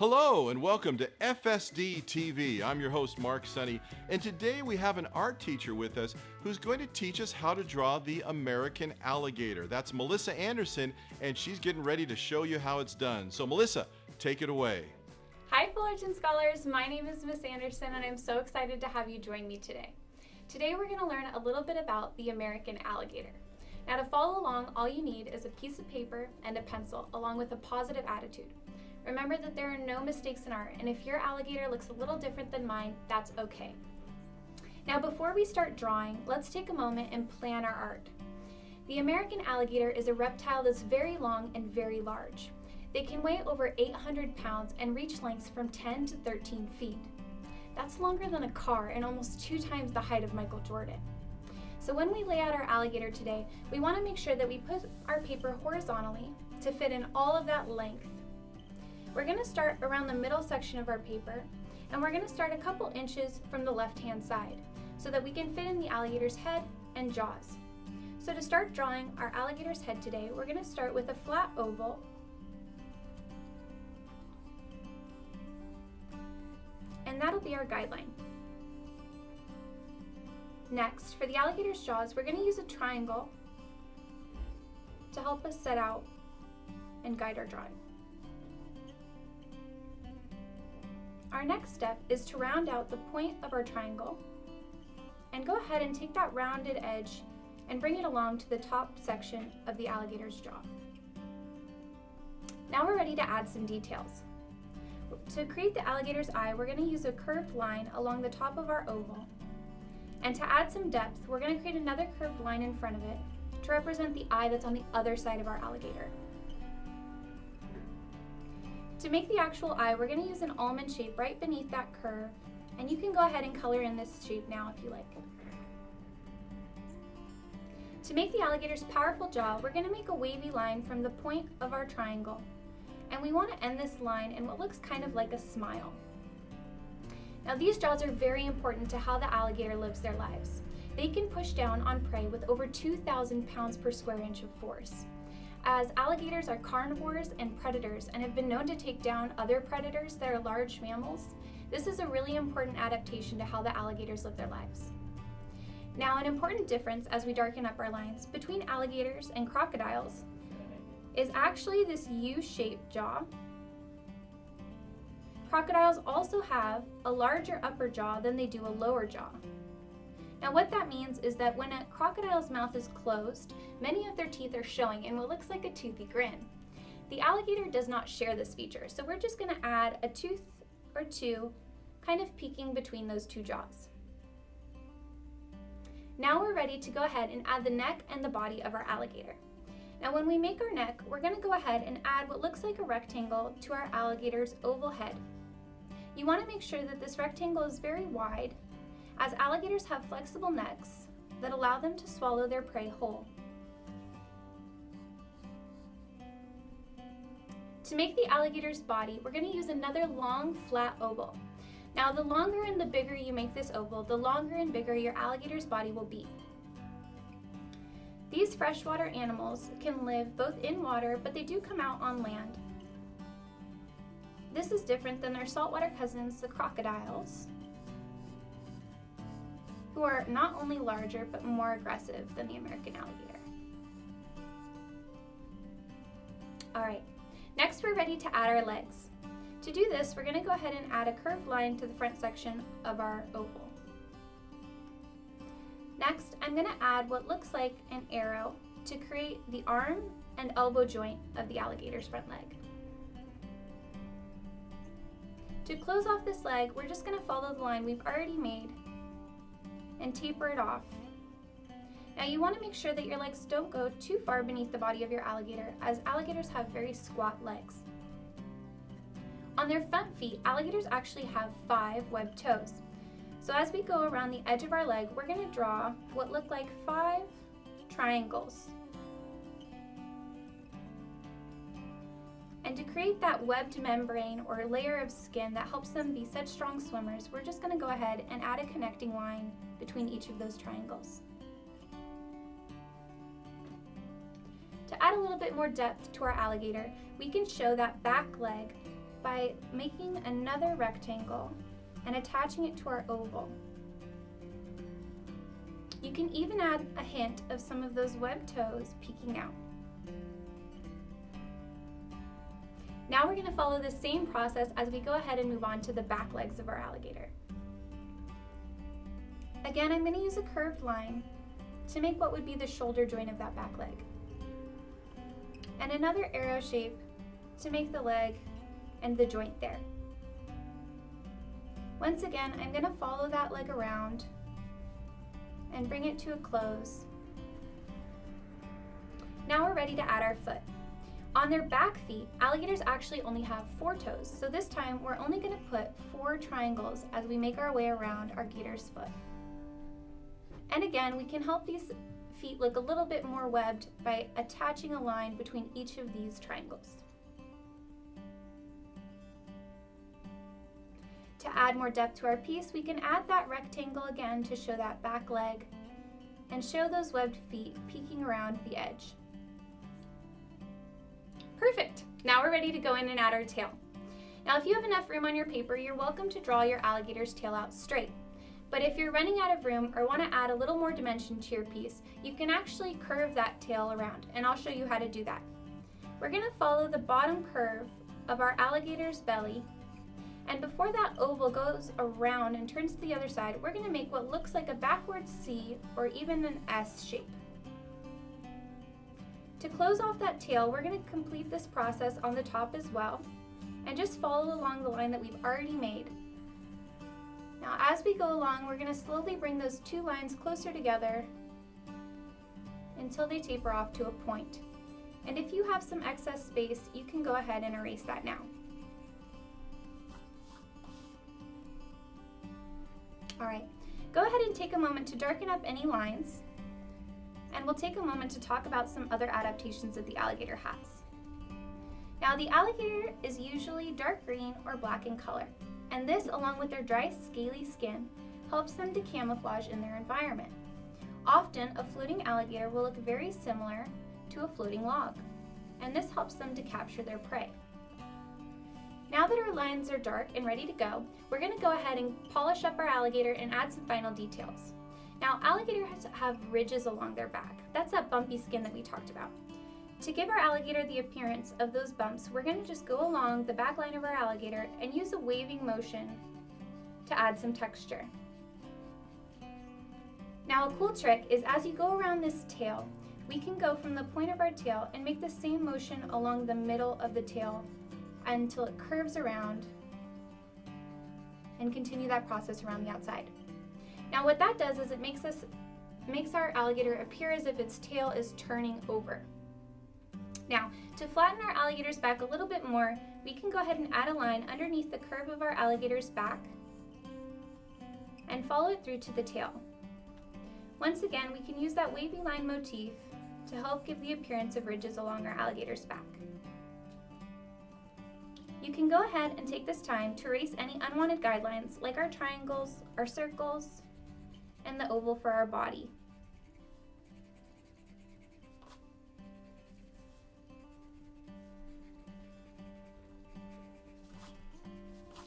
Hello and welcome to FSD TV. I'm your host, Mark Sonny, and today we have an art teacher with us who's going to teach us how to draw the American alligator. That's Melissa Anderson, and she's getting ready to show you how it's done. So Melissa, take it away. Hi Fullerton Scholars, my name is Miss Anderson and I'm so excited to have you join me today. Today we're going to learn a little bit about the American alligator. Now to follow along, all you need is a piece of paper and a pencil along with a positive attitude. Remember that there are no mistakes in art, and if your alligator looks a little different than mine, that's okay. Now before we start drawing, let's take a moment and plan our art. The American alligator is a reptile that's very long and very large. They can weigh over 800 pounds and reach lengths from 10 to 13 feet. That's longer than a car and almost 2 times the height of Michael Jordan. So when we lay out our alligator today, we want to make sure that we put our paper horizontally to fit in all of that length. We're going to start around the middle section of our paper, and we're going to start a couple inches from the left-hand side so that we can fit in the alligator's head and jaws. So to start drawing our alligator's head today, we're going to start with a flat oval, and that'll be our guideline. Next, for the alligator's jaws, we're going to use a triangle to help us set out and guide our drawing. Our next step is to round out the point of our triangle and go ahead and take that rounded edge and bring it along to the top section of the alligator's jaw. Now we're ready to add some details. To create the alligator's eye, we're going to use a curved line along the top of our oval. And to add some depth, we're going to create another curved line in front of it to represent the eye that's on the other side of our alligator. To make the actual eye, we're going to use an almond shape right beneath that curve, and you can go ahead and color in this shape now if you like. To make the alligator's powerful jaw, we're going to make a wavy line from the point of our triangle, and we want to end this line in what looks kind of like a smile. Now these jaws are very important to how the alligator lives their lives. They can push down on prey with over 2,000 pounds per square inch of force. As alligators are carnivores and predators and have been known to take down other predators that are large mammals, this is a really important adaptation to how the alligators live their lives. Now, an important difference as we darken up our lines between alligators and crocodiles is actually this U-shaped jaw. Crocodiles also have a larger upper jaw than they do a lower jaw. Now what that means is that when a crocodile's mouth is closed, many of their teeth are showing in what looks like a toothy grin. The alligator does not share this feature, so we're just going to add a tooth or two kind of peeking between those two jaws. Now we're ready to go ahead and add the neck and the body of our alligator. Now when we make our neck, we're going to go ahead and add what looks like a rectangle to our alligator's oval head. You want to make sure that this rectangle is very wide, as alligators have flexible necks that allow them to swallow their prey whole. To make the alligator's body, we're going to use another long, flat oval. Now the longer and the bigger you make this oval, the longer and bigger your alligator's body will be. These freshwater animals can live both in water, but they do come out on land. This is different than their saltwater cousins, the crocodiles, who are not only larger but more aggressive than the American alligator. Alright, next we're ready to add our legs. To do this, we're going to go ahead and add a curved line to the front section of our oval. Next, I'm going to add what looks like an arrow to create the arm and elbow joint of the alligator's front leg. To close off this leg, we're just going to follow the line we've already made and taper it off. Now you want to make sure that your legs don't go too far beneath the body of your alligator, as alligators have very squat legs. On their front feet, alligators actually have 5 webbed toes. So as we go around the edge of our leg, we're going to draw what look like 5 triangles. And to create that webbed membrane or layer of skin that helps them be such strong swimmers, we're just going to go ahead and add a connecting line between each of those triangles. To add a little bit more depth to our alligator, we can show that back leg by making another rectangle and attaching it to our oval. You can even add a hint of some of those webbed toes peeking out. Now we're going to follow the same process as we go ahead and move on to the back legs of our alligator. Again, I'm going to use a curved line to make what would be the shoulder joint of that back leg. And another arrow shape to make the leg and the joint there. Once again, I'm going to follow that leg around and bring it to a close. Now we're ready to add our foot. On their back feet, alligators actually only have 4 toes, so this time we're only going to put 4 triangles as we make our way around our gator's foot. And again, we can help these feet look a little bit more webbed by attaching a line between each of these triangles. To add more depth to our piece, we can add that rectangle again to show that back leg and show those webbed feet peeking around the edge. Perfect! Now we're ready to go in and add our tail. Now if you have enough room on your paper, you're welcome to draw your alligator's tail out straight. But if you're running out of room or want to add a little more dimension to your piece, you can actually curve that tail around, and I'll show you how to do that. We're going to follow the bottom curve of our alligator's belly, and before that oval goes around and turns to the other side, we're going to make what looks like a backwards C or even an S shape. To close off that tail, we're going to complete this process on the top as well, and just follow along the line that we've already made. Now as we go along, we're going to slowly bring those 2 lines closer together until they taper off to a point. And if you have some excess space, you can go ahead and erase that now. Alright, go ahead and take a moment to darken up any lines, and we'll take a moment to talk about some other adaptations that the alligator has. Now the alligator is usually dark green or black in color, and this, along with their dry, scaly skin, helps them to camouflage in their environment. Often, a floating alligator will look very similar to a floating log, and this helps them to capture their prey. Now that our lines are dark and ready to go, we're going to go ahead and polish up our alligator and add some final details. Now, alligators have ridges along their back. That's that bumpy skin that we talked about. To give our alligator the appearance of those bumps, we're going to just go along the back line of our alligator and use a waving motion to add some texture. Now a cool trick is as you go around this tail, we can go from the point of our tail and make the same motion along the middle of the tail until it curves around, and continue that process around the outside. Now what that does is it makes our alligator appear as if its tail is turning over. Now, to flatten our alligator's back a little bit more, we can go ahead and add a line underneath the curve of our alligator's back and follow it through to the tail. Once again, we can use that wavy line motif to help give the appearance of ridges along our alligator's back. You can go ahead and take this time to erase any unwanted guidelines like our triangles, our circles, and the oval for our body.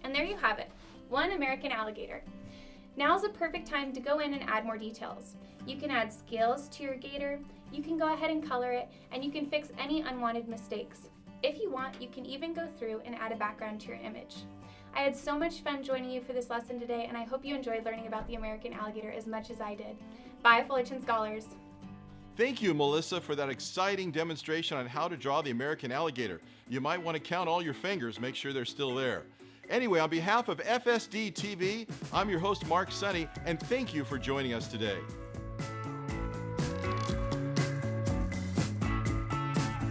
And there you have it, one American alligator. Now's a perfect time to go in and add more details. You can add scales to your gator, you can go ahead and color it, and you can fix any unwanted mistakes. If you want, you can even go through and add a background to your image. I had so much fun joining you for this lesson today, and I hope you enjoyed learning about the American alligator as much as I did. Bye, Fullerton Scholars. Thank you, Melissa, for that exciting demonstration on how to draw the American alligator. You might want to count all your fingers, make sure they're still there. Anyway, on behalf of FSD TV, I'm your host, Mark Sonny, and thank you for joining us today.